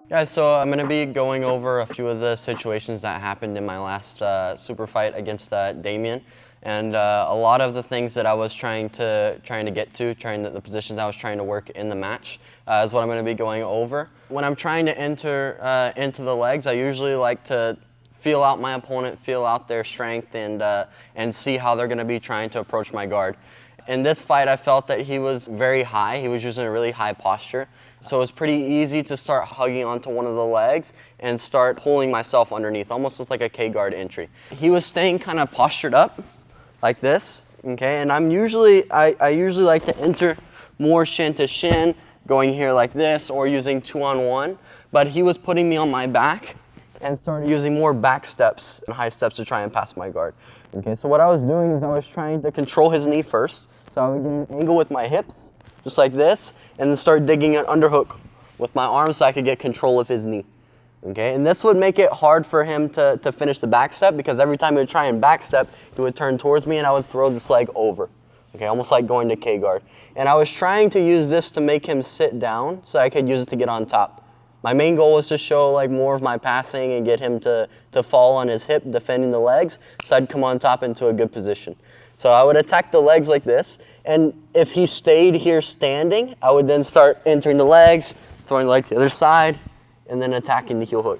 Guys, so I'm going to be going over a few of the situations that happened in my last super fight against Damien, and a lot of the things that I was trying to get to, the positions I was trying to work in the match is what I'm going to be going over. When I'm trying to enter into the legs, I usually like to feel out my opponent, feel out their strength, and see how they're going to be trying to approach my guard. In this fight, I felt that he was very high. He was using a really high posture. So it was pretty easy to start hugging onto one of the legs and start pulling myself underneath, almost with like a K-guard entry. He was staying kind of postured up like this, okay? And I usually like to enter more shin to shin, going here like this, or using 2-on-1. But he was putting me on my back and started using more back steps and high steps to try and pass my guard. Okay, so what I was doing is I was trying to control his knee first. So I would get an angle with my hips, just like this, and then start digging an underhook with my arms so I could get control of his knee. Okay, and this would make it hard for him to finish the back step, because every time he would try and back step, he would turn towards me and I would throw this leg over. Okay, almost like going to K-guard. And I was trying to use this to make him sit down so I could use it to get on top. My main goal was to show like more of my passing and get him to fall on his hip, defending the legs, so I'd come on top into a good position. So I would attack the legs like this, and if he stayed here standing, I would then start entering the legs, throwing the leg to the other side, and then attacking the heel hook.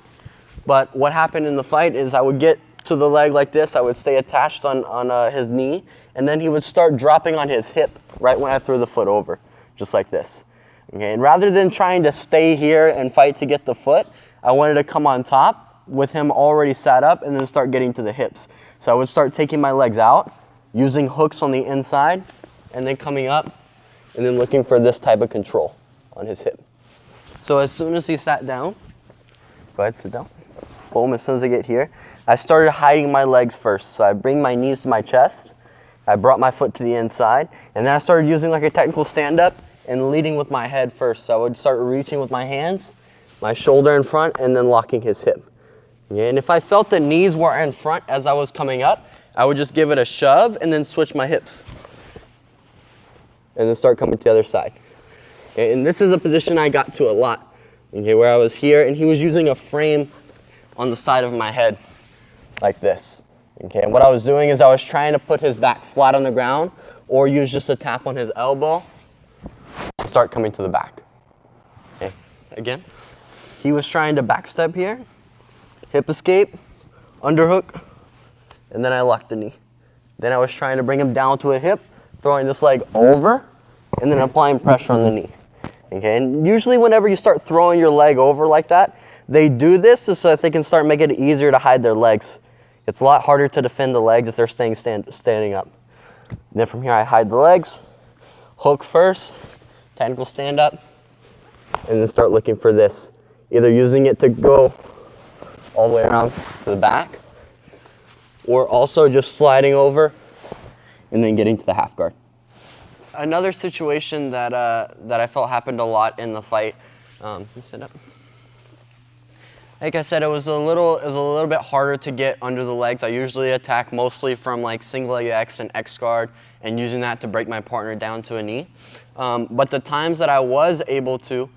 But what happened in the fight is I would get to the leg like this, I would stay attached on his knee, and then he would start dropping on his hip right when I threw the foot over, just like this. Okay, and rather than trying to stay here and fight to get the foot, I wanted to come on top with him already sat up and then start getting to the hips. So I would start taking my legs out, using hooks on the inside, and then coming up and then looking for this type of control on his hip. So as soon as he sat down, go ahead, sit down. Boom, as soon as I get here, I started hiding my legs first. So I bring my knees to my chest, I brought my foot to the inside, and then I started using like a technical stand-up and leading with my head first. So I would start reaching with my hands, my shoulder in front, and then locking his hip. Okay, and if I felt the knees were in front as I was coming up, I would just give it a shove and then switch my hips. And then start coming to the other side. Okay, and this is a position I got to a lot, okay, where I was here and he was using a frame on the side of my head like this. Okay, and what I was doing is I was trying to put his back flat on the ground or use just a tap on his elbow and start coming to the back. Okay, again, he was trying to backstep here, hip escape, underhook, and then I locked the knee. Then I was trying to bring him down to a hip, throwing this leg over, and then applying pressure on the knee. Okay, and usually whenever you start throwing your leg over like that, they do this so that they can start making it easier to hide their legs. It's a lot harder to defend the legs if they're standing up. And then from here I hide the legs, hook first, technical stand up, and then start looking for this. Either using it to go all the way around to the back, or also just sliding over and then getting to the half guard. Another situation that I felt happened a lot in the fight. Let me sit up. Like I said, it was a little bit harder to get under the legs. I usually attack mostly from like single leg X and X guard and using that to break my partner down to a knee. But the times that I was able to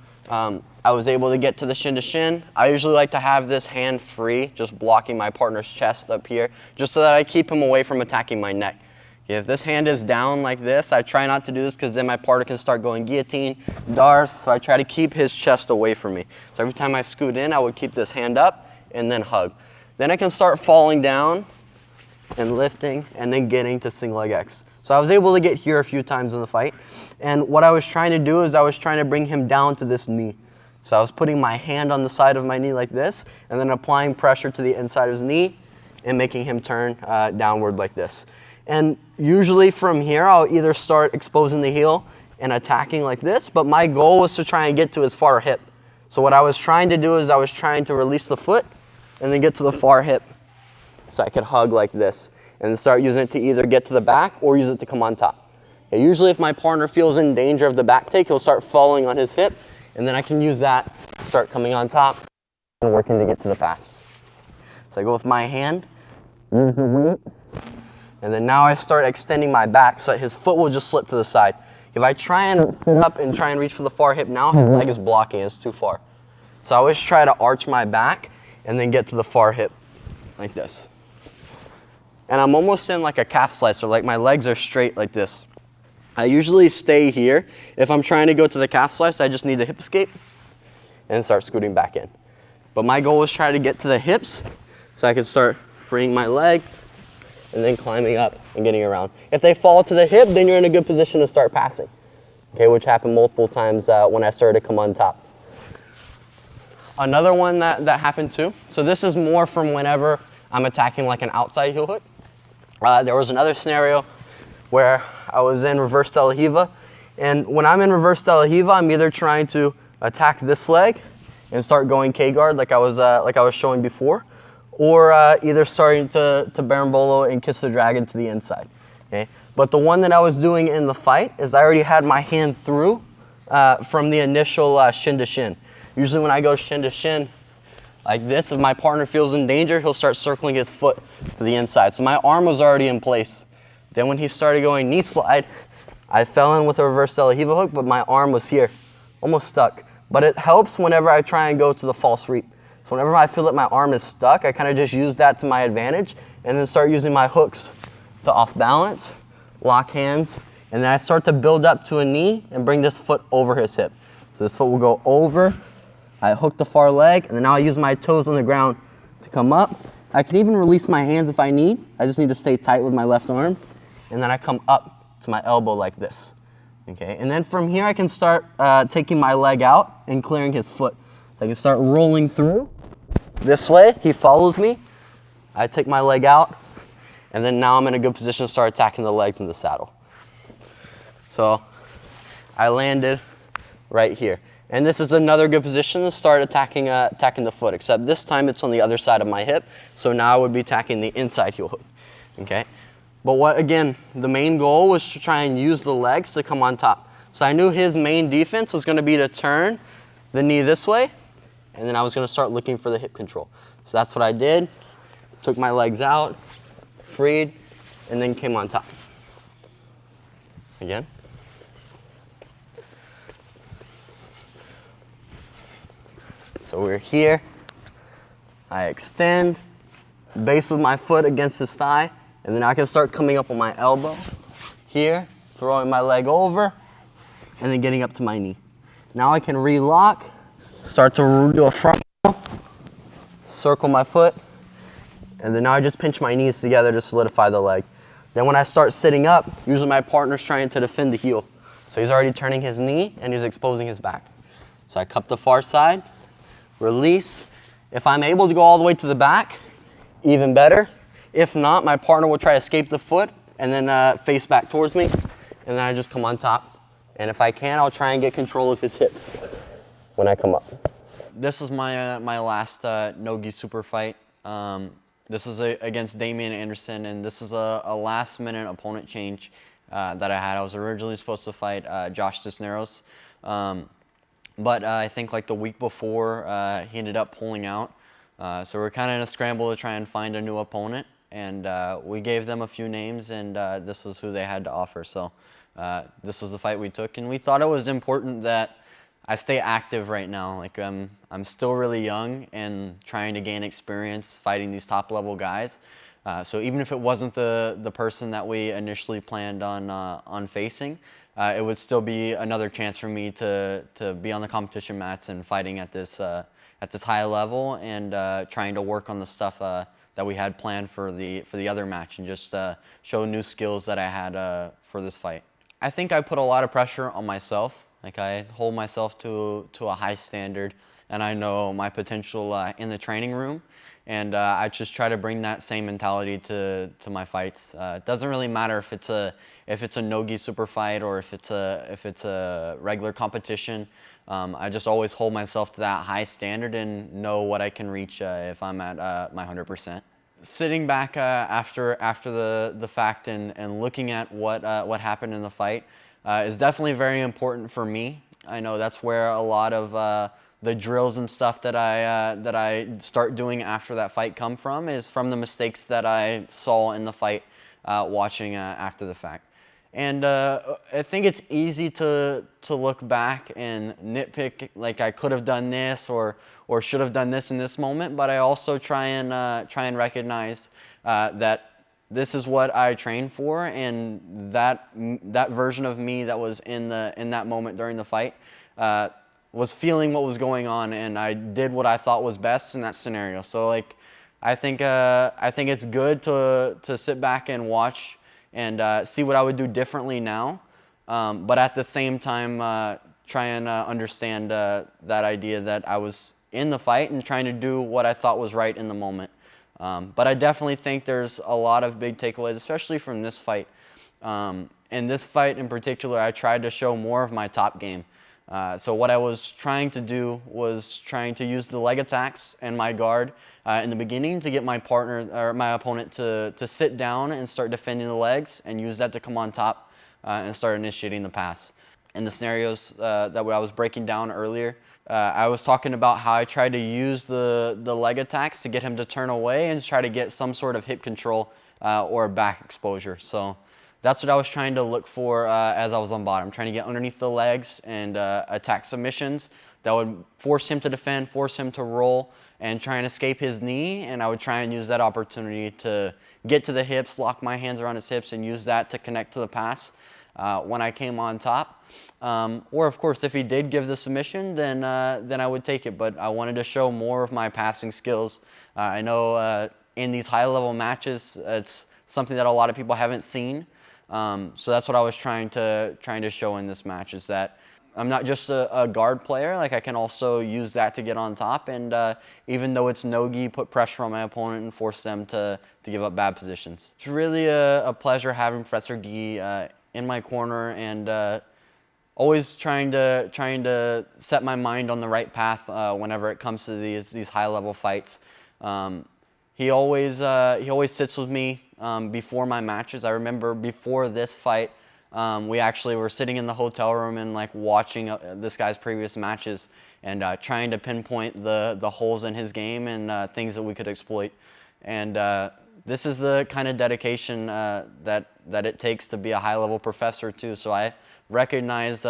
get to the shin to shin. I usually like to have this hand free, just blocking my partner's chest up here, just so that I keep him away from attacking my neck. If this hand is down like this, I try not to do this because then my partner can start going guillotine, darce, so I try to keep his chest away from me. So every time I scoot in, I would keep this hand up and then hug. Then I can start falling down and lifting and then getting to single leg X. So I was able to get here a few times in the fight. And what I was trying to do is I was trying to bring him down to this knee. So I was putting my hand on the side of my knee like this and then applying pressure to the inside of his knee and making him turn downward like this. And usually from here, I'll either start exposing the heel and attacking like this, but my goal was to try and get to his far hip. So what I was trying to do is I was trying to release the foot and then get to the far hip so I could hug like this and start using it to either get to the back or use it to come on top. And usually if my partner feels in danger of the back take, he'll start falling on his hip, and then I can use that to start coming on top and working to get to the pass. So I go with my hand, use the weight, and then now I start extending my back so that his foot will just slip to the side. If I try and sit up and try and reach for the far hip now, his leg is blocking, it's too far. So I always try to arch my back and then get to the far hip, like this. And I'm almost in like a calf slicer, like my legs are straight like this. I usually stay here. If I'm trying to go to the calf slice, I just need to hip escape and start scooting back in. But my goal was try to get to the hips so I could start freeing my leg and then climbing up and getting around. If they fall to the hip, then you're in a good position to start passing, okay, which happened multiple times when I started to come on top. Another one that happened too, so this is more from whenever I'm attacking like an outside heel hook. There was another scenario where I was in reverse de la Hiva, and when I'm in reverse de la Hiva, I'm either trying to attack this leg and start going K-guard like I was showing before, or either starting to Berimbolo and kiss the dragon to the inside. Okay? But the one that I was doing in the fight is I already had my hand through from the initial shin to shin. Usually when I go shin to shin like this, if my partner feels in danger, he'll start circling his foot to the inside. So my arm was already in place. Then when he started going knee slide, I fell in with a reverse de la Hiva hook, but my arm was here, almost stuck. But it helps whenever I try and go to the false reap. So whenever I feel that my arm is stuck, I kind of just use that to my advantage and then start using my hooks to off balance, lock hands, and then I start to build up to a knee and bring this foot over his hip. So this foot will go over, I hook the far leg, and then now I use my toes on the ground to come up. I can even release my hands if I need. I just need to stay tight with my left arm. And then I come up to my elbow like this. Okay, and then from here I can start taking my leg out and clearing his foot. So I can start rolling through this way. He follows me. I take my leg out, and then now I'm in a good position to start attacking the legs in the saddle. So I landed right here. And this is another good position to start attacking the foot, except this time it's on the other side of my hip. So now I would be attacking the inside heel hook. Okay. But what, again, the main goal was to try and use the legs to come on top. So I knew his main defense was going to be to turn the knee this way, and then I was going to start looking for the hip control. So that's what I did. Took my legs out, freed, and then came on top. Again. So we're here. I extend, base with my foot against his thigh, and then I can start coming up on my elbow here, throwing my leg over, and then getting up to my knee. Now I can relock, start to do a front roll, circle my foot, and then now I just pinch my knees together to solidify the leg. Then when I start sitting up, usually my partner's trying to defend the heel. So he's already turning his knee and he's exposing his back. So I cup the far side, release. If I'm able to go all the way to the back, even better. If not, my partner will try to escape the foot and then face back towards me, and then I just come on top. And if I can, I'll try and get control of his hips when I come up. This is my my last no-gi super fight. This is against Damien Anderson, and this is a last-minute opponent change that I had. I was originally supposed to fight Josh Cisneros, but I think like the week before, he ended up pulling out. So we're kind of in a scramble to try and find a new opponent. And we gave them a few names, and this was who they had to offer. So this was the fight we took, and we thought it was important that I stay active right now. Like I'm still really young and trying to gain experience fighting these top-level guys. So even if it wasn't the person that we initially planned on facing, it would still be another chance for me to be on the competition mats and fighting at this high level and trying to work on the stuff that we had planned for the other match and just show new skills that I had for this fight. I think I put a lot of pressure on myself. Like I hold myself to a high standard, and I know my potential in the training room, and I just try to bring that same mentality to my fights. It doesn't really matter if it's a no-gi super fight or if it's a regular competition. I just always hold myself to that high standard and know what I can reach if I'm at my 100%. Sitting back after the fact and looking at what happened in the fight is definitely very important for me. I know that's where a lot of the drills and stuff that I start doing after that fight come from, is from the mistakes that I saw in the fight watching after the fact. And I think it's easy to look back and nitpick, like I could have done this or should have done this in this moment. But I also try and recognize that this is what I trained for, and that version of me that was in that moment during the fight was feeling what was going on, and I did what I thought was best in that scenario. So like, I think it's good to sit back and watch and see what I would do differently now, but at the same time try and understand that idea that I was in the fight and trying to do what I thought was right in the moment. But I definitely think there's a lot of big takeaways, especially from this fight. In this fight in particular, I tried to show more of my top game. So what I was trying to do was trying to use the leg attacks and my guard in the beginning to get my partner or my opponent to sit down and start defending the legs, and use that to come on top and start initiating the pass. In the scenarios that I was breaking down earlier, I was talking about how I tried to use the leg attacks to get him to turn away and try to get some sort of hip control or back exposure. So that's what I was trying to look for as I was on bottom, trying to get underneath the legs and attack submissions that would force him to defend, force him to roll, and try and escape his knee. And I would try and use that opportunity to get to the hips, lock my hands around his hips, and use that to connect to the pass when I came on top. Or of course, if he did give the submission, then I would take it. But I wanted to show more of my passing skills. I know in these high-level matches, it's something that a lot of people haven't seen. So that's what I was trying to show in this match, is that I'm not just a guard player. Like, I can also use that to get on top, and even though it's no-gi, put pressure on my opponent and force them to give up bad positions. It's really a pleasure having Professor Gi in my corner, and always trying to set my mind on the right path whenever it comes to these high-level fights. He always sits with me before my matches. I remember before this fight, we actually were sitting in the hotel room and like watching this guy's previous matches and trying to pinpoint the holes in his game and things that we could exploit. And this is the kind of dedication that it takes to be a high-level professor too. So I recognize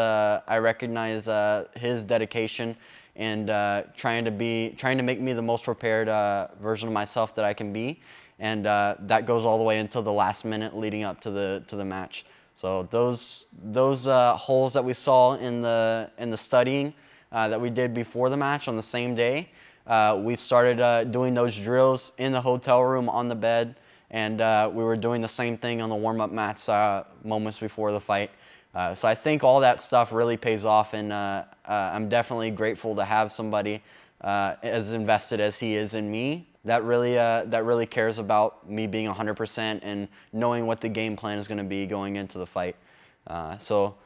his dedication and trying to make me the most prepared version of myself that I can be, and that goes all the way until the last minute leading up to the match. So those holes that we saw in the studying that we did before the match on the same day, we started doing those drills in the hotel room on the bed, and we were doing the same thing on the warm-up mats moments before the fight. So I think all that stuff really pays off, and I'm definitely grateful to have somebody as invested as he is in me that really cares about me being 100% and knowing what the game plan is going to be going into the fight. So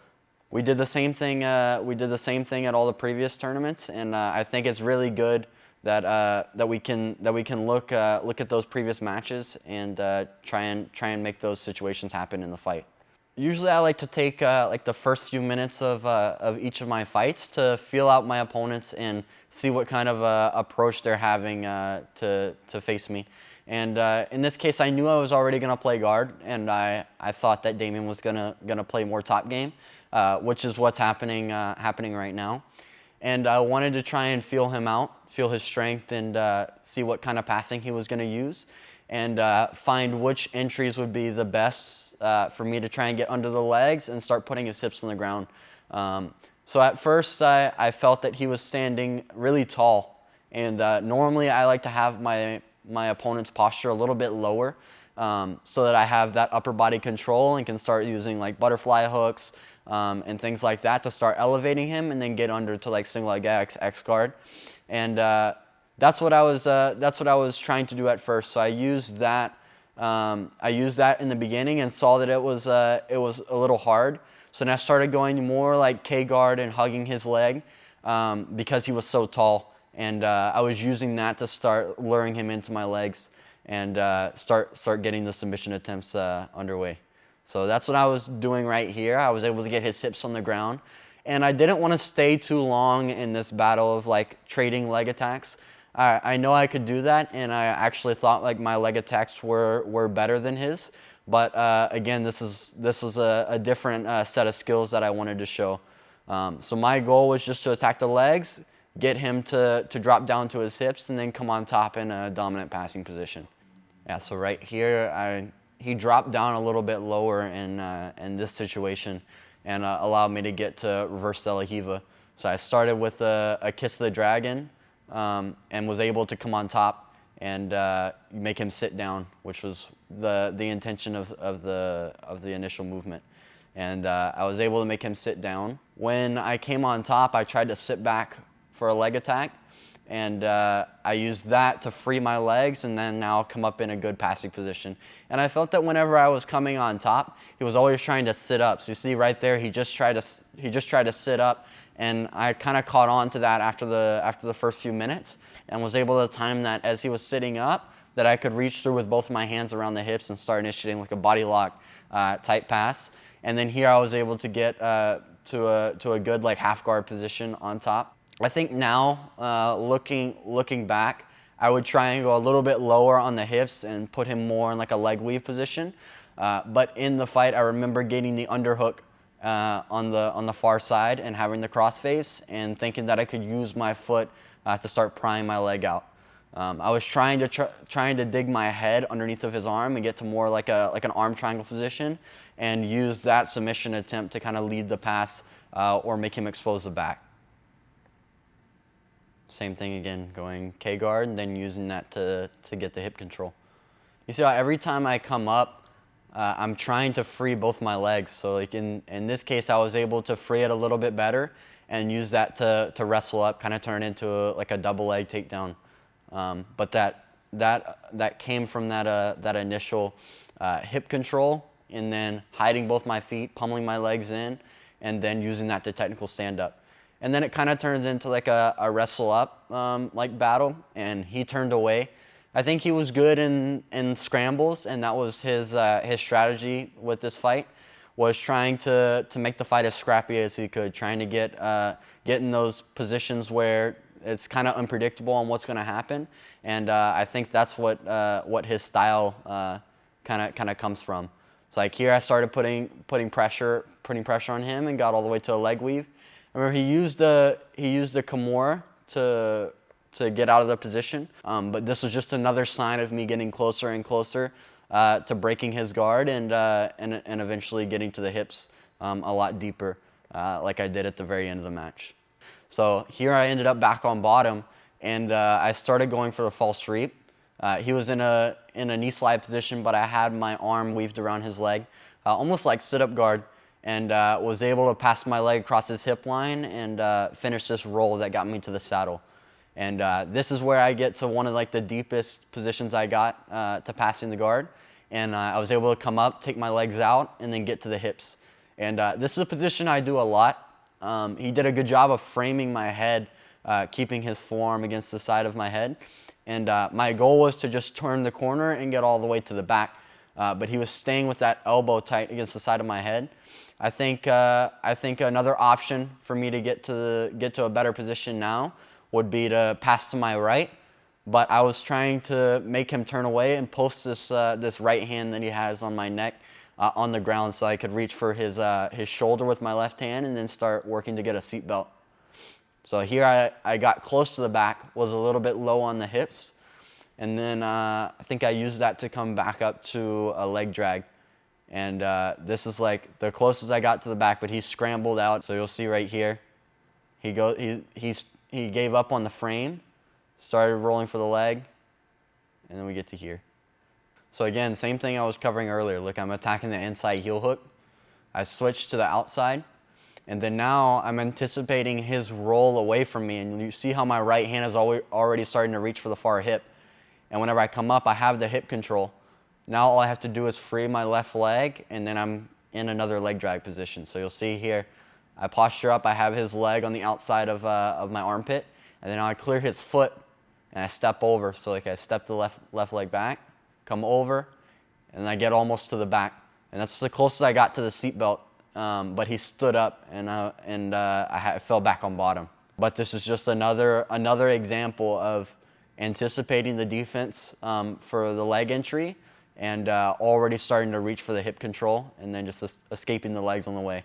we did the same thing. We did the same thing at all the previous tournaments, and I think it's really good that we can look at those previous matches and try and make those situations happen in the fight. Usually I like to take like the first few minutes of each of my fights to feel out my opponents and see what kind of approach they're having to face me. And in this case, I knew I was already going to play guard, and I thought that Damien was gonna play more top game, which is what's happening right now. And I wanted to try and feel him out, feel his strength, and see what kind of passing he was going to use, and find which entries would be the best for me to try and get under the legs and start putting his hips on the ground. So at first, I felt that he was standing really tall, and normally I like to have my opponent's posture a little bit lower so that I have that upper body control and can start using like butterfly hooks and things like that to start elevating him and then get under to like single leg X guard. And that's what I was trying to do at first. So I used that in the beginning and saw that it was a little hard. So then I started going more like K guard and hugging his leg because he was so tall, and I was using that to start luring him into my legs and start getting the submission attempts underway. So that's what I was doing right here. I was able to get his hips on the ground, and I didn't want to stay too long in this battle of like trading leg attacks. I know I could do that, and I actually thought like my leg attacks were better than his, But again, this was a different set of skills that I wanted to show. So my goal was just to attack the legs, get him to drop down to his hips, and then come on top in a dominant passing position. Yeah, so right here, he dropped down a little bit lower in this situation and allowed me to get to reverse de la Hiva. So I started with a kiss of the dragon and was able to come on top and make him sit down, which was the intention of the initial movement. And I was able to make him sit down. When I came on top, I tried to sit back for a leg attack, and I used that to free my legs and then now come up in a good passing position. And I felt that whenever I was coming on top, he was always trying to sit up. So you see right there, he just tried to sit up, and I kind of caught on to that after the first few minutes and was able to time that as he was sitting up, that I could reach through with both my hands around the hips and start initiating like a body lock type pass. And then here I was able to get to a good like half guard position on top. I think now, looking back, I would try and go a little bit lower on the hips and put him more in like a leg weave position. But in the fight, I remember getting the underhook on the far side and having the crossface and thinking that I could use my foot to start prying my leg out. I was trying to dig my head underneath of his arm and get to more like an arm triangle position and use that submission attempt to kind of lead the pass or make him expose the back. Same thing again, going K-guard and then using that to get the hip control. You see how every time I come up, I'm trying to free both my legs. So like in this case, I was able to free it a little bit better and use that to wrestle up, kind of turn into like a double leg takedown. But that came from that initial hip control and then hiding both my feet, pummeling my legs in, and then using that to technical stand up. And then it kind of turns into like a wrestle up like battle, and he turned away. I think he was good in scrambles, and that was his strategy with this fight, was trying to make the fight as scrappy as he could, trying to get in those positions where it's kind of unpredictable on what's going to happen. And I think that's what his style kind of comes from. So like here, I started putting pressure on him and got all the way to a leg weave. I remember he used the Kimura to get out of the position, but this was just another sign of me getting closer and closer to breaking his guard and eventually getting to the hips a lot deeper, like I did at the very end of the match. So here I ended up back on bottom, and I started going for the false sweep. He was in a knee slide position, but I had my arm weaved around his leg, almost like sit-up guard, and was able to pass my leg across his hip line and finish this roll that got me to the saddle. And this is where I get to one of like the deepest positions I got to passing the guard. And I was able to come up, take my legs out, and then get to the hips. And this is a position I do a lot. He did a good job of framing my head, keeping his forearm against the side of my head. And my goal was to just turn the corner and get all the way to the back. But he was staying with that elbow tight against the side of my head. I think another option for me to get to a better position now would be to pass to my right. But I was trying to make him turn away and post this right hand that he has on my neck on the ground, so I could reach for his shoulder with my left hand and then start working to get a seatbelt. So here I got close to the back, was a little bit low on the hips, and then I think I used that to come back up to a leg drag. And this is like the closest I got to the back, but he scrambled out. So you'll see right here, he gave up on the frame, started rolling for the leg, and then we get to here. So again, same thing I was covering earlier. Look, I'm attacking the inside heel hook. I switched to the outside, and then now I'm anticipating his roll away from me, and you see how my right hand is already starting to reach for the far hip. And whenever I come up, I have the hip control. Now all I have to do is free my left leg, and then I'm in another leg drag position. So you'll see here, I posture up, I have his leg on the outside of my armpit, and then I clear his foot, and I step over. So like I step the left leg back, come over, and I get almost to the back. And that's the closest I got to the seatbelt, but he stood up, and I fell back on bottom. But this is just another example of anticipating the defense for the leg entry and already starting to reach for the hip control and then just escaping the legs on the way.